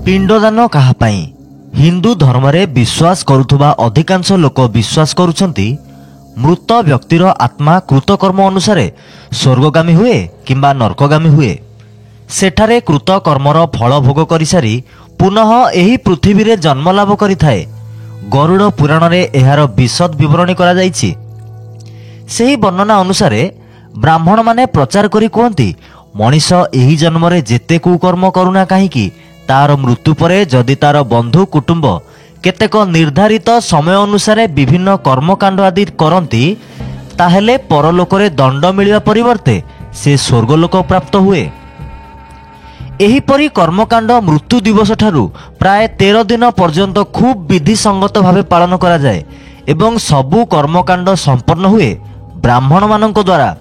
पिंडदान काहापाई हिंदू धर्म रे विश्वास करुथुबा अधिकांश लोक विश्वास करुछंती मृत व्यक्तिर आत्मा कृतकर्म अनुसार स्वर्गगामी हुए किंबा नरकगामी हुए। सेठारे कृतकर्मर फल भोग करि सारी पुनः एही पृथ्वी रे जन्म लाभ करिथाए। गरुड़ पुराण रे एहार विशद विवरणी करा जाइछि। सेही वर्णना अनुसार ब्राह्मण माने प्रचार करी कहती मनीष एही जन्म रे जेते कुकर्म करुना काहीकि तार मृत्यु परे जदि तार बंधु कुटुंब केतेक निर्धारित समय अनुसार विभिन्न कर्मकांड आदि करती ताहेले परलोकरे दंड मिलिबा परिवर्ते से स्वर्गलोक प्राप्त हुए। एहीपरि कर्मकांड मृत्यु दिवस ठारू प्राय 13 दिन पर्यंत खूब विधि संगत भावे पालन करा जाए एवं सबु कर्मकांड संपन्न हुए ब्राह्मण मानक द्वारा।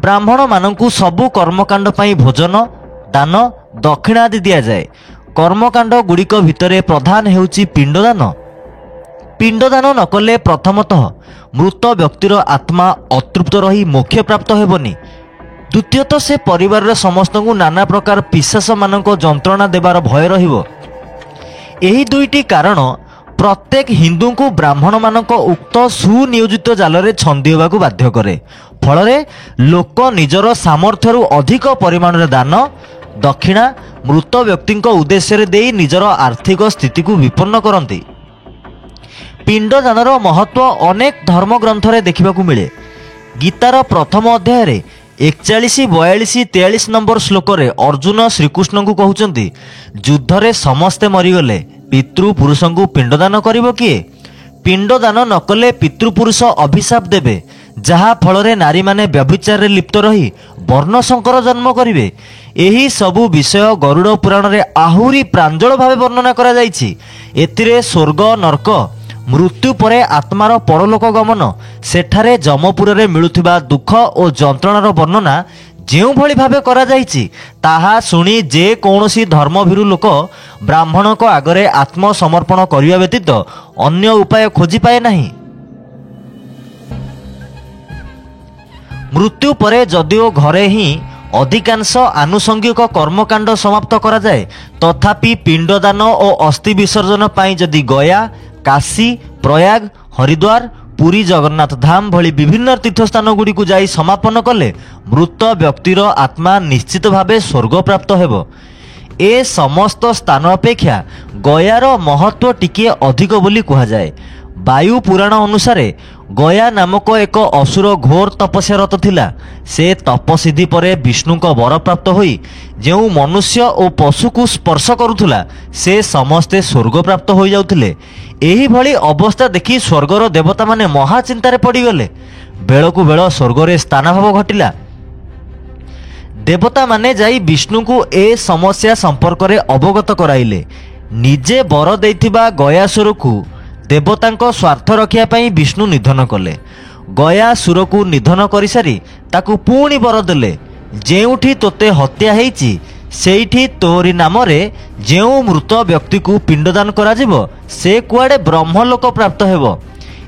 ब्राह्मण मानकु सबु कर्मकांड पई भोजन दान दक्षिणा आदि दिया जाए। कर्मकांड गुड़िक भितरे प्रधान हेउची पिंडदान। पिंडदान नकले प्रथमतः मृत व्यक्तिर आत्मा अतृप्त रही मोक्ष प्राप्त हेबनी। द्वितीयतः से परिवार समस्त को नाना प्रकार पिशाच मानक जंत्रणा देवार भय रहिबो। एही दुईटी कारण प्रत्येक हिंदू को ब्राह्मण मानक उक्त सुनियोजित जाल रे छंदी हेबाकु बाध्य करे। फलरे लोक निजर सामर्थ्यरु अधिक परिमाण रे दान दक्षिणा मृत व्यक्ति उद्देश्य दे निजर आर्थिक स्थिति को विपन्न करती। पिंडदानर महत्व अनेक धर्म ग्रंथ रे देखिबाकु मिले। गीतार प्रथम अध्याय रे 41, 42, 43 नंबर श्लोक रे अर्जुन श्रीकृष्ण को कहउचंती युद्ध रे समस्ते मरीगले पितृपुरुष को पिंडदान करिवो किए? पिंडदान नकले पितृपुरुष अभिशाप देबे जहा फल नारी माने व्यभिचार रे लिप्त रही वर्ण संकर जन्म करिवे। एही सबु विषय गरुड़ पुराण रे आहुरी प्रांजल भावे वर्णना करा जाइछि। एतिरे स्वर्ग नरक मृत्यु परे आत्मार परलोक गमन सेठारे जमपुर रे मिलुथिबा दुख और जंत्रणार वर्णना जेउ भली भावे करा जाइछि ताहा सुनी जे कौनसी धर्मभीरु लोक ब्राह्मण को आगरे आत्मसमर्पण करिया व्यतीत अन्य उपाय खोजी पाए नहीं। मृत्यु परे जदिओ घरे ही अधिकांश आनुषंगिक कर्मकांड समाप्त करा जाए तथापि पिंडदान और अस्थि विसर्जन पाई जदि गया काशी प्रयाग हरिद्वार पुरी जगन्नाथ धाम भली विभिन्न तीर्थस्थान गुड़ी को जाई समापन कले मृत व्यक्तिर आत्मा निश्चित भावे स्वर्ग प्राप्त हेबो। ए समस्त स्थान अपेक्षा गयार महत्व टिके अधिक बोली कहा जाए। वायु पुराण अनुसारे गया नामक एक असुर घोर तपस्यारत थिला। से तपसिद्धि परे विष्णु को वर प्राप्त होई जो मनुष्य और पशु को स्पर्श करुथुला से समस्ते स्वर्ग प्राप्त हो जाउथिले। एही भली अवस्था देखि स्वर्गर देवता माने महाचिंतारे पड़ीगले। बेलकु बेल स्वर्गरे स्थानाभाव घटिला। देवता माने जाई विष्णु को ए समस्या संपर्क रे अवगत कराइले। निजे वर देइथिबा गयासुर को देवतांको स्वार्थ रखिया पई विष्णु निधन कले। गयासुर को निधन करि सारी ताकू पुणी वर देले जेउठी तोते हत्या हेइची सेठी तोरी नाम रे जेउ मृत व्यक्ति को पिंडदान करा जिवो से कुआडे ब्रह्मलोक प्राप्त हेबो।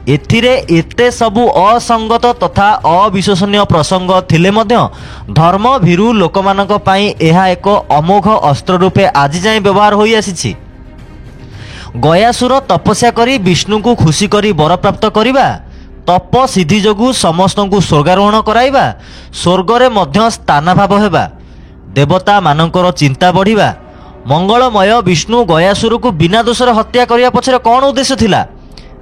एथिरे एते सबु असंगत तथा अविश्वसनीय प्रसंग थिले मध्य धर्म भीरु लोकमानक पई एहा एक अमोघ अस्त्र रूपे आज जाय व्यवहार होई आसीछि। गयासुर तपस्या करी विष्णु को खुशी करी वर प्राप्त करिबा तप सिद्धि जोगु समस्त को स्वर्गारोहण कराइबा स्वर्गरे मध्य स्थानाभाव हेबा देवता मानकर चिंता बढ़िबा मंगलमय विष्णु गयासुर को बिना दोषर हत्या करिया पछरे कौन उद्देश्य थिला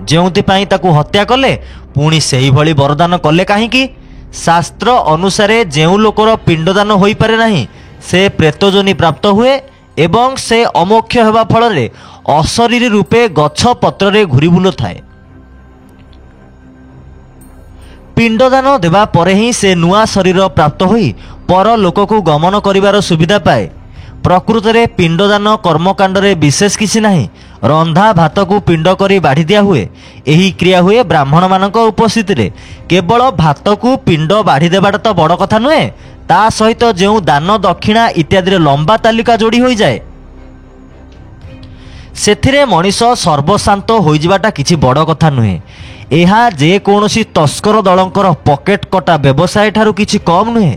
जेउति पई ताकू हत्या कले पुणी सेही भली वरदान कले काहीकि? शास्त्र अनुसारे जेउ लोकर पिंडदान होई पारे नाही से प्रेतजोनि प्राप्त हुए एवं से अमोक्ष हेबा फलरे अशरीरी रूपे गछ पत्र रे घुरी बुलो थाए। पिंडदान देवा परे ही से नुआ शरीर प्राप्त होई पर लोक को गमन करिवार सुविधा पाए। प्रकृत रे पिंडदान कर्मकांड रे विशेष किसी नहीं। रंधा भात को पिंड करी बाढ़ी दिया हुए। एही क्रिया हुए ब्राह्मण मानक उपस्थिति रे। केवल भात को पिंड बाढ़ी देवाटा तो बड़ कथा नुहे ता सहित जो दान दक्षिणा इत्यादि रे लंबा तालिका जोड़ी हो जाए सेथिरे मनीष सर्वशांत हो जावाटा किछि बड़ कथा नुहे। एहा जे कोनोसी तस्कर दलंकर पकेट कटा व्यवसाय ठारू किछि कम नुहे।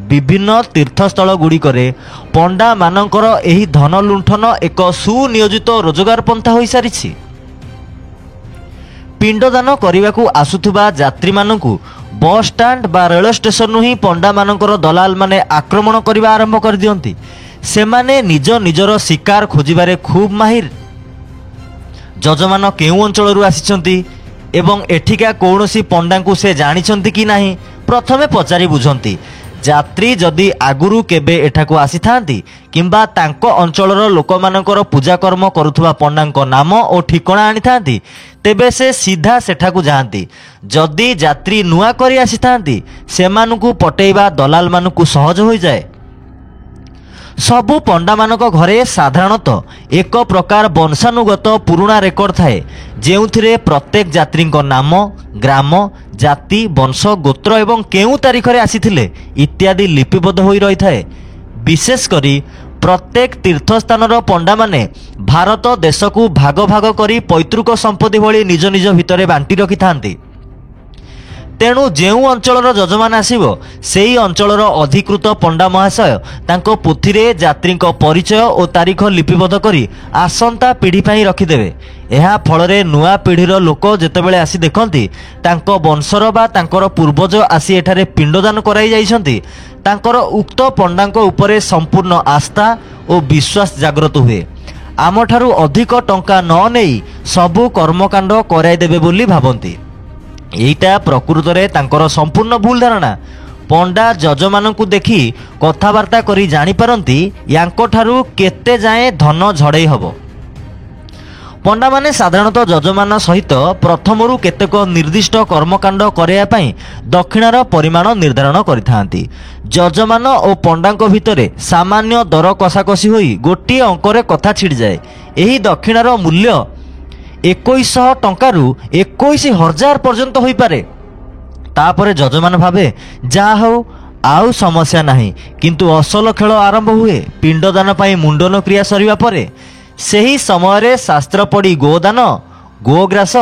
ବିଭିନ୍ନ ତୀର୍ଥସ୍ଥଳ ଗୁଡ଼ିକରେ ପଣ୍ଡାମାନଙ୍କର ଏହି ଧନ ଲୁଣ୍ଠନ ଏକ ସୁନିୟୋଜିତ ରୋଜଗାର ପନ୍ଥା ହୋଇସାରିଛି। ପିଣ୍ଡଦାନ କରିବାକୁ ଆସୁଥିବା ଯାତ୍ରୀମାନଙ୍କୁ ବସ୍ ଷ୍ଟାଣ୍ଡ ବା ରେଳ ଷ୍ଟେସନରୁ ହିଁ ପଣ୍ଡାମାନଙ୍କର ଦଲାଲମାନେ ଆକ୍ରମଣ କରିବା ଆରମ୍ଭ କରିଦିଅନ୍ତି। ସେମାନେ ନିଜ ନିଜର ଶିକାର ଖୋଜିବାରେ ଖୁବ୍ ମାହିର। ଯଜମାନ କେଉଁ ଅଞ୍ଚଳରୁ ଆସିଛନ୍ତି ଏବଂ ଏଠିକା କୌଣସି ପଣ୍ଡାଙ୍କୁ ସେ ଜାଣିଛନ୍ତି କି ନାହିଁ ପ୍ରଥମେ ପଚାରି ବୁଝନ୍ତି। ଯାତ୍ରୀ ଯଦି ଆଗରୁ କେବେ ଏଠାକୁ ଆସିଥାନ୍ତି କିମ୍ବା ତାଙ୍କ ଅଞ୍ଚଳର ଲୋକମାନଙ୍କର ପୂଜାକର୍ମ କରୁଥିବା ପଣ୍ଡାଙ୍କ ନାମ ଓ ଠିକଣା ଆଣିଥାନ୍ତି ତେବେ ସେ ସିଧା ସେଠାକୁ ଯାଆନ୍ତି। ଯଦି ଯାତ୍ରୀ ନୂଆ କରି ଆସିଥାନ୍ତି ସେମାନଙ୍କୁ ପଟେଇବା ଦଲାଲମାନଙ୍କୁ ସହଜ ହୋଇଯାଏ। ସବୁ ପଣ୍ଡାମାନଙ୍କ ଘରେ ସାଧାରଣତଃ ଏକ ପ୍ରକାର ବଂଶାନୁଗତ ପୁରୁଣା ରେକର୍ଡ ଥାଏ ଯେଉଁଥିରେ ପ୍ରତ୍ୟେକ ଯାତ୍ରୀଙ୍କ ନାମ, ଗ୍ରାମ, ଜାତି, ବଂଶ, ଗୋତ୍ର ଏବଂ କେଉଁ ତାରିଖରେ ଆସିଥିଲେ ଇତ୍ୟାଦି ଲିପିବଦ୍ଧ ହୋଇ ରହିଥାଏ। ବିଶେଷ କରି ପ୍ରତ୍ୟେକ ତୀର୍ଥସ୍ଥାନର ପଣ୍ଡାମାନେ ଭାରତ ଦେଶକୁ ଭାଗ ଭାଗ କରି ପୈତୃକ ସମ୍ପତ୍ତି ଭଳି ନିଜ ନିଜ ଭିତରେ ବାଣ୍ଟି ରଖିଥାନ୍ତି। ତେଣୁ ଯେଉଁ ଅଞ୍ଚଳର ଯଜମାନ ଆସିବ ସେହି ଅଞ୍ଚଳର ଅଧିକୃତ ପଣ୍ଡା ମହାଶୟ ତାଙ୍କ ପୋଥିରେ ଯାତ୍ରୀଙ୍କ ପରିଚୟ ଓ ତାରିଖ ଲିପିବଦ୍ଧ କରି ଆସନ୍ତା ପିଢ଼ି ପାଇଁ ରଖିଦେବେ। ଏହା ଫଳରେ ନୂଆ ପିଢ଼ିର ଲୋକ ଯେତେବେଳେ ଆସି ଦେଖନ୍ତି ତାଙ୍କ ବଂଶର ବା ତାଙ୍କର ପୂର୍ବଜ ଆସି ଏଠାରେ ପିଣ୍ଡଦାନ କରାଇ ଯାଇଛନ୍ତି ତାଙ୍କର ଉକ୍ତ ପଣ୍ଡାଙ୍କ ଉପରେ ସମ୍ପୂର୍ଣ୍ଣ ଆସ୍ଥା ଓ ବିଶ୍ୱାସ ଜାଗ୍ରତ ହୁଏ। ଆମଠାରୁ ଅଧିକ ଟଙ୍କା ନ ନେଇ ସବୁ କର୍ମକାଣ୍ଡ କରାଇଦେବେ ବୋଲି ଭାବନ୍ତି। ଏଇଟା ପ୍ରକୃତରେ ତାଙ୍କର ସମ୍ପୂର୍ଣ୍ଣ ଭୁଲ ଧାରଣା। ପଣ୍ଡା ଯଜମାନଙ୍କୁ ଦେଖି କଥାବାର୍ତ୍ତା କରି ଜାଣିପାରନ୍ତି ୟାଙ୍କଠାରୁ କେତେ ଯାଏଁ ଧନ ଝଡ଼େଇ ହେବ। ପଣ୍ଡାମାନେ ସାଧାରଣତଃ ଯଜମାନ ସହିତ ପ୍ରଥମରୁ କେତେକ ନିର୍ଦ୍ଦିଷ୍ଟ କର୍ମକାଣ୍ଡ କରାଇବା ପାଇଁ ଦକ୍ଷିଣାର ପରିମାଣ ନିର୍ଦ୍ଧାରଣ କରିଥାନ୍ତି। ଯଜମାନ ଓ ପଣ୍ଡାଙ୍କ ଭିତରେ ସାମାନ୍ୟ ଦର କଷାକଷି ହୋଇ ଗୋଟିଏ ଅଙ୍କରେ କଥା ଛିଡ଼ିଯାଏ। ଏହି ଦକ୍ଷିଣାର ମୂଲ୍ୟ 2100 ଟଙ୍କାରୁ 21,000 ପର୍ଯ୍ୟନ୍ତ ହୋଇପାରେ। ତାପରେ ଯଜମାନ ଭାବେ ଯାହା ହେଉ ଆଉ ସମସ୍ୟା ନାହିଁ। କିନ୍ତୁ ଅସଲ ଖେଳ ଆରମ୍ଭ ହୁଏ ପିଣ୍ଡଦାନ ପାଇଁ ମୁଣ୍ଡନ କ୍ରିୟା ସରିବା ପରେ। ସେହି ସମୟରେ ଶାସ୍ତ୍ର ପଢ଼ି ଗୋଦାନ, ଗୋଗ୍ରାସ,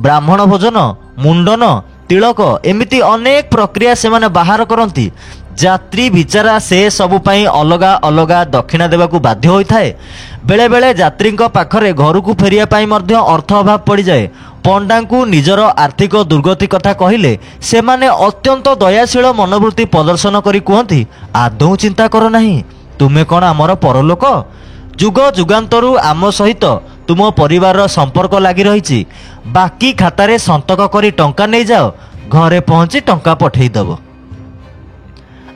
ବ୍ରାହ୍ମଣ ଭୋଜନ, ମୁଣ୍ଡନ, ତିଳକ ଏମିତି ଅନେକ ପ୍ରକ୍ରିୟା ସେମାନେ ବାହାର କରନ୍ତି। ଯାତ୍ରୀ ବିଚାରା ସେ ସବୁ ପାଇଁ ଅଲଗା ଅଲଗା ଦକ୍ଷିଣା ଦେବାକୁ ବାଧ୍ୟ ହୋଇଥାଏ। ବେଳେବେଳେ ଯାତ୍ରୀଙ୍କ ପାଖରେ ଘରକୁ ଫେରିବା ପାଇଁ ମଧ୍ୟ ଅର୍ଥ ଅଭାବ ପଡ଼ିଯାଏ। ପଣ୍ଡାଙ୍କୁ ନିଜର ଆର୍ଥିକ ଦୁର୍ଗତି କଥା କହିଲେ ସେମାନେ ଅତ୍ୟନ୍ତ ଦୟାଶୀଳ ମନୋବୃତ୍ତି ପ୍ରଦର୍ଶନ କରି କୁହନ୍ତି, ଆଦୌ ଚିନ୍ତା କର ନାହିଁ, ତୁମେ କ'ଣ ଆମର ପରଲୋକ? ଯୁଗ ଯୁଗାନ୍ତରୁ ଆମ ସହିତ ତୁମ ପରିବାରର ସମ୍ପର୍କ ଲାଗି ରହିଛି। ବାକି ଖାତାରେ ସନ୍ତକ କରି ଟଙ୍କା ନେଇଯାଅ, ଘରେ ପହଞ୍ଚି ଟଙ୍କା ପଠେଇଦେବ।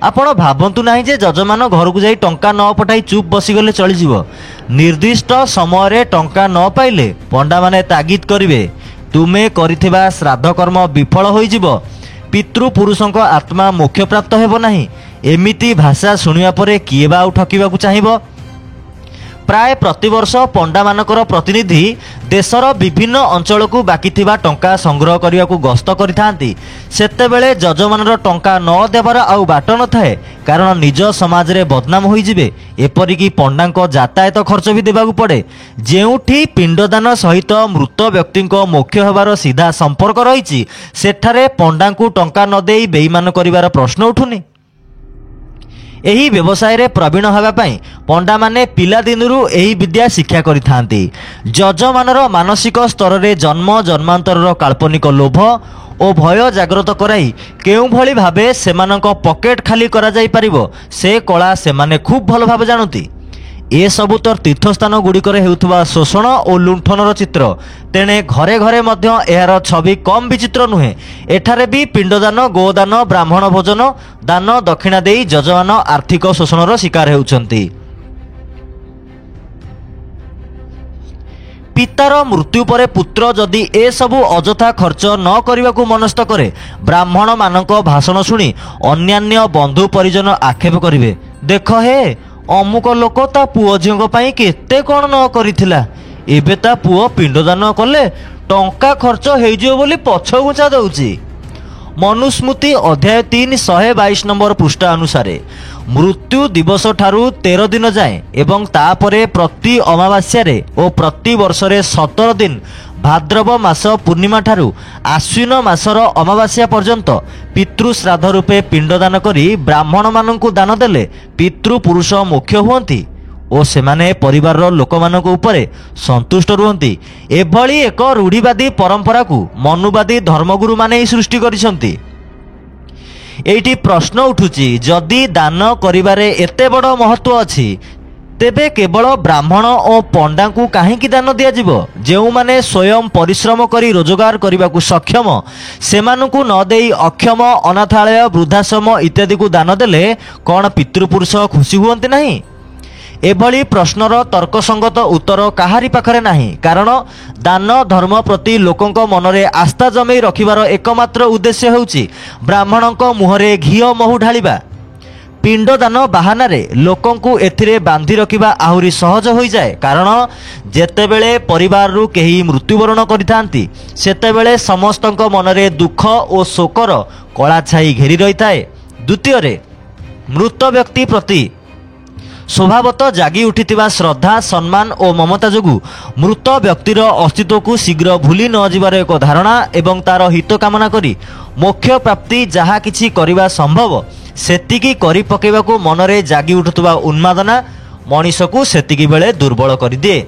ଆପଣ ଭାବନ୍ତୁ ନାହିଁ ଯେ ଯଜମାନ ଘରକୁ ଯାଇ ଟଙ୍କା ନ ପଠାଇ ଚୁପ୍ ବସିଗଲେ ଚଳିଯିବ। ନିର୍ଦ୍ଦିଷ୍ଟ ସମୟରେ ଟଙ୍କା ନ ପାଇଲେ ପଣ୍ଡାମାନେ ତାଗିଦ କରିବେ, ତୁମେ କରିଥିବା ଶ୍ରାଦ୍ଧକର୍ମ ବିଫଳ ହୋଇଯିବ, ପିତୃପୁରୁଷଙ୍କ ଆତ୍ମା ମୋକ୍ଷପ୍ରାପ୍ତ ହେବ ନାହିଁ। ଏମିତି ଭାଷା ଶୁଣିବା ପରେ କିଏ ବା ଆଉ ଠକିବାକୁ ଚାହିଁବ? ପ୍ରାୟ ପ୍ରତିବର୍ଷ ପଣ୍ଡାମାନଙ୍କର ପ୍ରତିନିଧି ଦେଶର ବିଭିନ୍ନ ଅଞ୍ଚଳକୁ ବାକି ଥିବା ଟଙ୍କା ସଂଗ୍ରହ କରିବାକୁ ଗସ୍ତ କରିଥାନ୍ତି। ସେତେବେଳେ ଯଜମାନର ଟଙ୍କା ନ ଦେବାର ଆଉ ବାଟ ନଥାଏ, କାରଣ ନିଜ ସମାଜରେ ବଦନାମ ହୋଇଯିବେ। ଏପରିକି ପଣ୍ଡାଙ୍କ ଯାତାୟାତ ଖର୍ଚ୍ଚ ବି ଦେବାକୁ ପଡ଼େ। ଯେଉଁଠି ପିଣ୍ଡଦାନ ସହିତ ମୃତ ବ୍ୟକ୍ତିଙ୍କ ମୋକ୍ଷ ହେବାର ସିଧା ସମ୍ପର୍କ ରହିଛି ସେଠାରେ ପଣ୍ଡାଙ୍କୁ ଟଙ୍କା ନ ଦେଇ ବେଇମାନ କରିବାର ପ୍ରଶ୍ନ ଉଠୁନି। ଏହି ବ୍ୟବସାୟରେ ପ୍ରବୀଣ ହେବା ପାଇଁ ପଣ୍ଡାମାନେ ପିଲାଦିନରୁ ଏହି ବିଦ୍ୟା ଶିକ୍ଷା କରିଥାନ୍ତି। ଯଜମାନର ମାନସିକ ସ୍ତରରେ ଜନ୍ମ ଜନ୍ମାନ୍ତରର କାଳ୍ପନିକ ଲୋଭ ଓ ଭୟ ଜାଗ୍ରତ କରାଇ କେଉଁଭଳି ଭାବେ ସେମାନଙ୍କ ପକେଟ ଖାଲି କରାଯାଇପାରିବ ସେ କଳା ସେମାନେ ଖୁବ୍ ଭଲ ଭାବେ ଜାଣନ୍ତି। ଏସବୁ ତ ତୀର୍ଥସ୍ଥାନ ଗୁଡ଼ିକରେ ହେଉଥିବା ଶୋଷଣ ଓ ଲୁଣ୍ଠନର ଚିତ୍ର। ତେଣେ ଘରେ ଘରେ ମଧ୍ୟ ଏହାର ଛବି କମ୍ ବିଚିତ୍ର ନୁହେଁ। ଏଠାରେ ବି ପିଣ୍ଡଦାନ, ଗୋଦାନ, ବ୍ରାହ୍ମଣ ଭୋଜନ, ଦାନ ଦକ୍ଷିଣା ଦେଇ ଯଜମାନ ଆର୍ଥିକ ଶୋଷଣର ଶିକାର ହେଉଛନ୍ତି। ପିତାର ମୃତ୍ୟୁ ପରେ ପୁତ୍ର ଯଦି ଏସବୁ ଅଯଥା ଖର୍ଚ୍ଚ ନ କରିବାକୁ ମନସ୍ଥ କରେ ବ୍ରାହ୍ମଣମାନଙ୍କ ଭାଷଣ ଶୁଣି ଅନ୍ୟାନ୍ୟ ବନ୍ଧୁ ପରିଜନ ଆକ୍ଷେପ କରିବେ, ଦେଖ ହେ ଅମୁକ ଲୋକ ତା ପୁଅ ଝିଅଙ୍କ ପାଇଁ କେତେ କ'ଣ ନ କରିଥିଲା, ଏବେ ତା ପୁଅ ପିଣ୍ଡଦାନ କଲେ ଟଙ୍କା ଖର୍ଚ୍ଚ ହେଇଯିବ ବୋଲି ପଛଘୁଞ୍ଚା ଦେଉଛି। ମନୁସ୍ମୃତି ଅଧ୍ୟାୟ 3 122 ନମ୍ବର ପୃଷ୍ଠା ଅନୁସାରେ ମୃତ୍ୟୁ ଦିବସ ଠାରୁ 13 ଦିନ ଯାଏଁ ଏବଂ ତାପରେ ପ୍ରତି ଅମାବାସ୍ୟାରେ ଓ ପ୍ରତି ବର୍ଷରେ 17 ଦିନ भाद्रव मास पूर्णिमा ठारू आश्विन मासर अमावास्या पर्यंत पितृश्राद्ध रूपे पिंडदान करी ब्राह्मण मानंकु दान देले पितृपुरुष मोक्ष हुअन्ति ओ सेमाने परिवार लोक मानक उपरे संतुष्ट रुहंती। एभली एक रूढ़िवादी परंपरा को मनुवादी धर्मगुरु माने ही सृष्टि करिसंती। एइटी प्रश्न उठुची, जदि दान करिबारे एते बड़ महत्व अछि तेबे केवल ब्राह्मण और पंडा को काहेकि दान दिया जिवो? जेउ माने स्वयं परिश्रम करी रोजगार करने सक्षम सेमानकु न देई अक्षम अनाथालय वृद्धाश्रम इत्यादि को दान देले कौन पितृपुरुष खुशी हुअन्ति नहीं? एभली प्रश्नर तर्कसंगत उत्तर काहारी पाखरे नाही, कारण दान धर्म प्रति लोकंक मनरे आस्था जमई रखिबार एकमात्र उद्देश्य हेउची ब्राह्मणंक मुहरे घिओ महु ढालिबा। पिंडदान बाहानारे लोकंकु एथिरे बांधी रखिबा आहुरी सहज होई जाए, कारण जेतेबेले परिवाररु केही मृत्युवरण करिथांती सेतेबेले समस्तंक मनरे दुख और शोकर कला छाई घेरी रहिथाए। द्वितीय, मृत व्यक्ति प्रति स्वभावतः जागी उठिथिबा श्रद्धा सम्मान और ममता जोगु मृत व्यक्तिर अस्तित्व को शीघ्र भूली न जिबार एक धारणा एवं तार हित कामना करी मोक्ष प्राप्ति जहा किछि करिबा संभव सेतिकी करि पकेबाकू मनरे जागी उठुथबा उन्मादना मनीष को सेतिकी बेले दुर्बल करि दिए।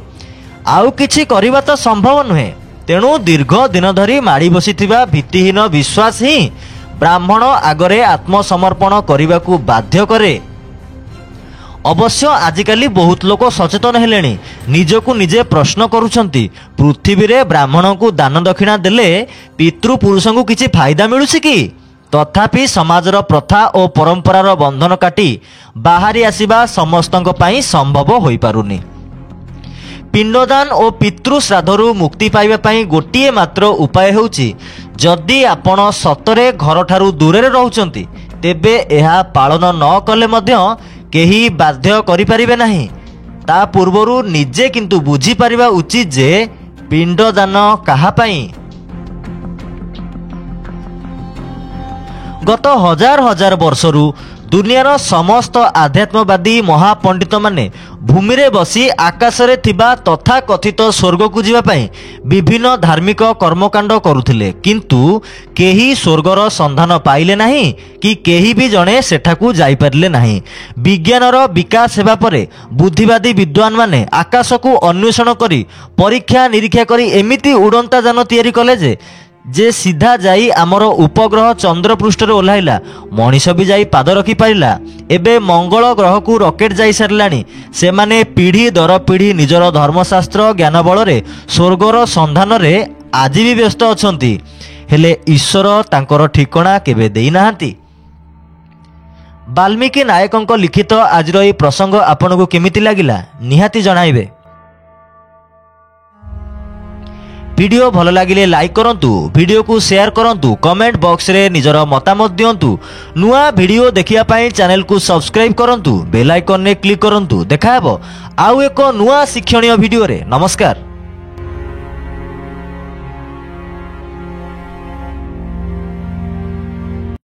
आउ किछि करिबा तो संभव नुहे, तेणु दीर्घ दिन धरी माड़ी बसिथिबा भित्तिहीन विश्वास ही ब्राह्मण आगरे आत्मसमर्पण करिबाकू बाध्य करे। अवश्य आजिकाली बहुत लोक सचेतन हेलेनी, निजकु निजे प्रश्न करुछंती, पृथ्वी रे ब्राह्मण को दान दक्षिणा देले पितृपुरुष को किछि फायदा मिलुछि कि? तथापि समाजर प्रथा और परंपरार बंधन काटी बाहरी आसिबा समस्तंक पई संभव होई पारुनी। पिंडदान और पितृश्राद्धरु मुक्ति पाइबा पई गोटिए मात्र उपाय हेउछि, जदि आपण सतरे घर ठारू दूरे रहउचंती तेबे एहा पालन न कले मध्य केही बाध्य करि परिबे नाही। ता पूर्वरु निजे किंतु बुझी परिबा उचित जे पिंडदान काहा पई। गत हजार हजार वर्षरु दुनियार समस्त आध्यात्मवादी महापंडित माने भूमि रे बसी आकाशरे थिबा तथा कथित स्वर्ग को जीवा पई विभिन्न धार्मिक कर्मकांड करुथिले, किंतु केही स्वर्गर संधान पाइले नाही कि केही भी जणे सेठाकू जाई पारले नाही। विज्ञानर विकास हेबा परे बुद्धिवादी विद्वान माने आकाश को अन्वेषण करी परीक्षा निरीक्षा करी एमिति उड़ंता जान तैयारी कले जे सीधा जाई आमर उपग्रह चंद्र पृष्ठ रे ओल्हाइला, मनीष भी जाई पाद रखी पारिला। एबे मंगल ग्रह को रॉकेट जाई सारलानी, सेमाने पीढ़ी दर पीढ़ी निजर धर्मशास्त्र ज्ञान बल रे स्वर्गर संधान रे आज भी व्यस्त अछंती, हेले ईश्वर तांकर ठिकणा केबे देई नाहांती। वाल्मीकि नायकंक लिखित आजर एई प्रसंग आपनकु केमिति लागिला निहाती जणाइबे। वीडियो भल लगिले लाइक करंतु, वीडियो को शेयर करंतु, कमेंट बॉक्स रे निजर मतामत दियंतु। नुआ वीडियो देखिया पाई चैनल को सब्सक्राइब करंतु, बेल आइकन ने क्लिक करंतु। देखा हेबो आउ एक नुआ शिक्षणीय वीडियो रे। नमस्कार।